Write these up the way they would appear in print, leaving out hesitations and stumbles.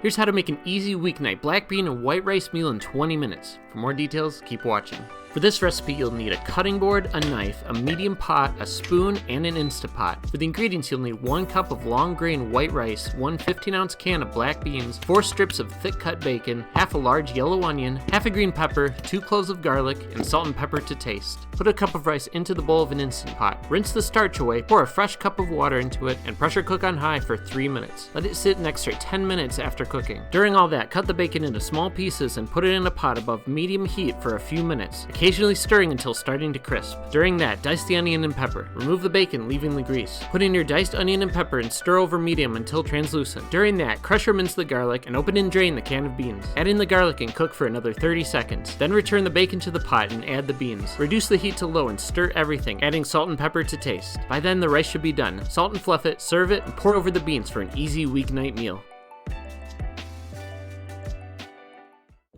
Here's how to make an easy weeknight black bean and white rice meal in 20 minutes. For more details, keep watching. For this recipe, you'll need a cutting board, a knife, a medium pot, a spoon, and an Instapot. For the ingredients, you'll need 1 cup of long grain white rice, 1 15-ounce can of black beans, 4 strips of thick cut bacon, half a large yellow onion, half a green pepper, 2 cloves of garlic, and salt and pepper to taste. Put a cup of rice into the bowl of an Instant Pot. Rinse the starch away, pour a fresh cup of water into it, and pressure cook on high for 3 minutes. Let it sit an extra 10 minutes after cooking. During all that, cut the bacon into small pieces and put it in a pot above medium heat for a few minutes, occasionally stirring until starting to crisp. During that, dice the onion and pepper. Remove the bacon, leaving the grease. Put in your diced onion and pepper and stir over medium until translucent. During that, crush or mince the garlic and open and drain the can of beans. Add in the garlic and cook for another 30 seconds. Then return the bacon to the pot and add the beans. Reduce the heat to low and stir everything, adding salt and pepper to taste. By then, the rice should be done. Salt and fluff it, serve it, and pour over the beans for an easy weeknight meal.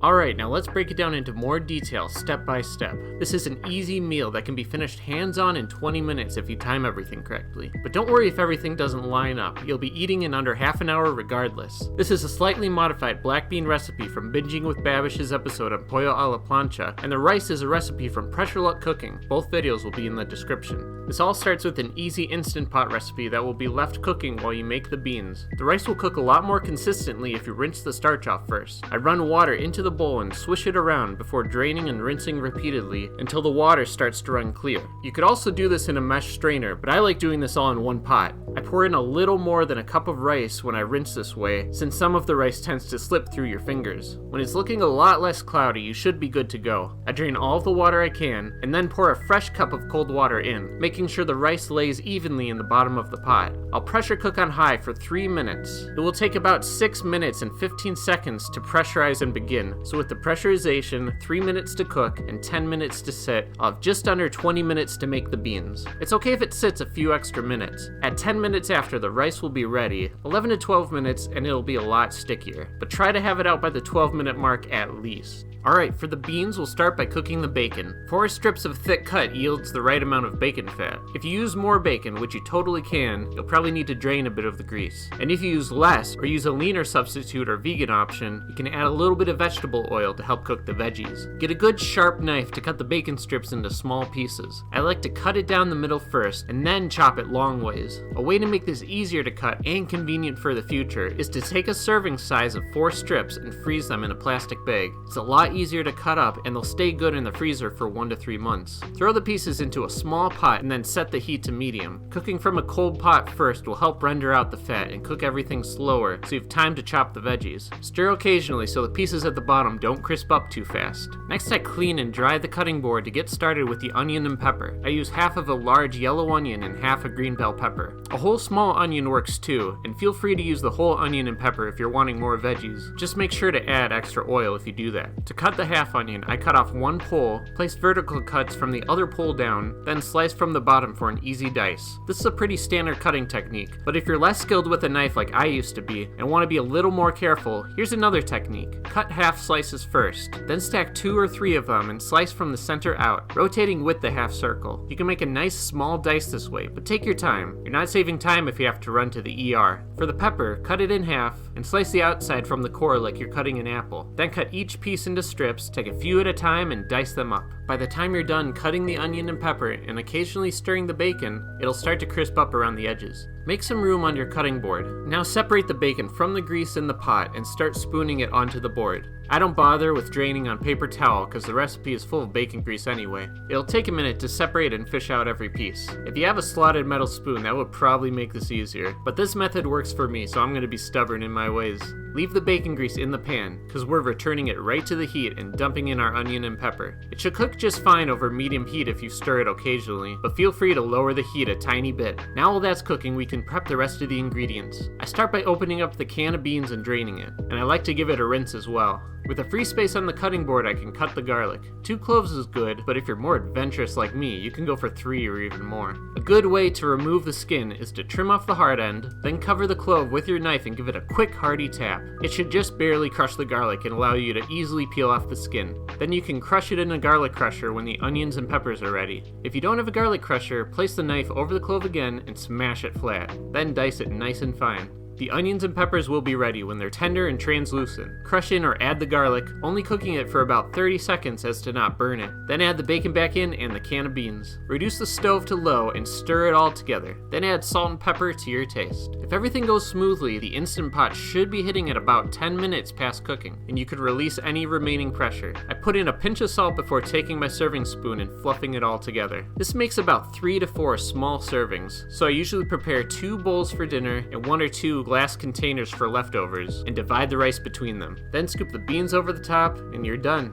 Alright, now let's break it down into more detail, step by step. This is an easy meal that can be finished hands-on in 20 minutes if you time everything correctly. But don't worry if everything doesn't line up, you'll be eating in under half an hour regardless. This is a slightly modified black bean recipe from Binging with Babish's episode on Pollo a la Plancha, and the rice is a recipe from Pressure Luck Cooking. Both videos will be in the description. This all starts with an easy Instant Pot recipe that will be left cooking while you make the beans. The rice will cook a lot more consistently if you rinse the starch off first. I run water into the bowl and swish it around before draining and rinsing repeatedly until the water starts to run clear. You could also do this in a mesh strainer, but I like doing this all in one pot. I pour in a little more than a cup of rice when I rinse this way, since some of the rice tends to slip through your fingers. When it's looking a lot less cloudy, you should be good to go. I drain all of the water I can, and then pour a fresh cup of cold water in, making sure the rice lays evenly in the bottom of the pot. I'll pressure cook on high for 3 minutes. It will take about 6 minutes and 15 seconds to pressurize and begin, so with the pressurization, 3 minutes to cook, and 10 minutes to sit, I'll have just under 20 minutes to make the beans. It's okay if it sits a few extra minutes. At 10 minutes after, the rice will be ready, 11 to 12 minutes, and it'll be a lot stickier. But try to have it out by the 12-minute mark at least. Alright, for the beans, we'll start by cooking the bacon. 4 strips of thick cut yields the right amount of bacon fat. If you use more bacon, which you totally can, you'll probably need to drain a bit of the grease. And if you use less, or use a leaner substitute or vegan option, you can add a little bit of vegetable oil to help cook the veggies. Get a good sharp knife to cut the bacon strips into small pieces. I like to cut it down the middle first, and then chop it long ways. A way to make this easier to cut and convenient for the future is to take a serving size of 4 strips and freeze them in a plastic bag. It's a lot easier to cut up, and they'll stay good in the freezer for 1 to 3 months. Throw the pieces into a small pot and then set the heat to medium. Cooking from a cold pot first will help render out the fat and cook everything slower so you have time to chop the veggies. Stir occasionally so the pieces at the bottom don't crisp up too fast. Next, I clean and dry the cutting board to get started with the onion and pepper. I use half of a large yellow onion and half a green bell pepper. A whole small onion works too, and feel free to use the whole onion and pepper if you're wanting more veggies. Just make sure to add extra oil if you do that. To cut the half onion, I cut off 1 pole, place vertical cuts from the other pole down, then slice from the bottom for an easy dice. This is a pretty standard cutting technique, but if you're less skilled with a knife like I used to be and want to be a little more careful, here's another technique. Cut half slices first, then stack 2 or 3 of them and slice from the center out, rotating with the half circle. You can make a nice small dice this way, but take your time. You're not saving time if you have to run to the ER. For the pepper, cut it in half and slice the outside from the core like you're cutting an apple. Then cut each piece into strips, take a few at a time and dice them up. By the time you're done cutting the onion and pepper and occasionally stirring the bacon, it'll start to crisp up around the edges. Make some room on your cutting board. Now separate the bacon from the grease in the pot and start spooning it onto the board. I don't bother with draining on paper towel because the recipe is full of bacon grease anyway. It'll take a minute to separate and fish out every piece. If you have a slotted metal spoon, that would probably make this easier, but this method works for me, so I'm going to be stubborn in my ways. Leave the bacon grease in the pan, because we're returning it right to the heat and dumping in our onion and pepper. It should cook just fine over medium heat if you stir it occasionally, but feel free to lower the heat a tiny bit. Now while that's cooking, we can prep the rest of the ingredients. I start by opening up the can of beans and draining it, and I like to give it a rinse as well. With a free space on the cutting board, I can cut the garlic. 2 cloves is good, but if you're more adventurous like me, you can go for 3 or even more. A good way to remove the skin is to trim off the hard end, then cover the clove with your knife and give it a quick hearty tap. It should just barely crush the garlic and allow you to easily peel off the skin. Then you can crush it in a garlic crusher when the onions and peppers are ready. If you don't have a garlic crusher, place the knife over the clove again and smash it flat. Then dice it nice and fine. The onions and peppers will be ready when they're tender and translucent. Crush in or add the garlic, only cooking it for about 30 seconds as to not burn it. Then add the bacon back in and the can of beans. Reduce the stove to low and stir it all together. Then add salt and pepper to your taste. If everything goes smoothly, the Instant Pot should be hitting at about 10 minutes past cooking, and you could release any remaining pressure. I put in a pinch of salt before taking my serving spoon and fluffing it all together. This makes about 3 to 4 small servings, so I usually prepare 2 bowls for dinner and 1 or 2 glass containers for leftovers, and divide the rice between them. Then scoop the beans over the top, and you're done.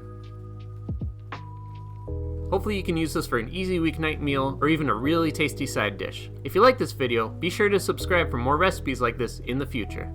Hopefully you can use this for an easy weeknight meal or even a really tasty side dish. If you like this video, be sure to subscribe for more recipes like this in the future.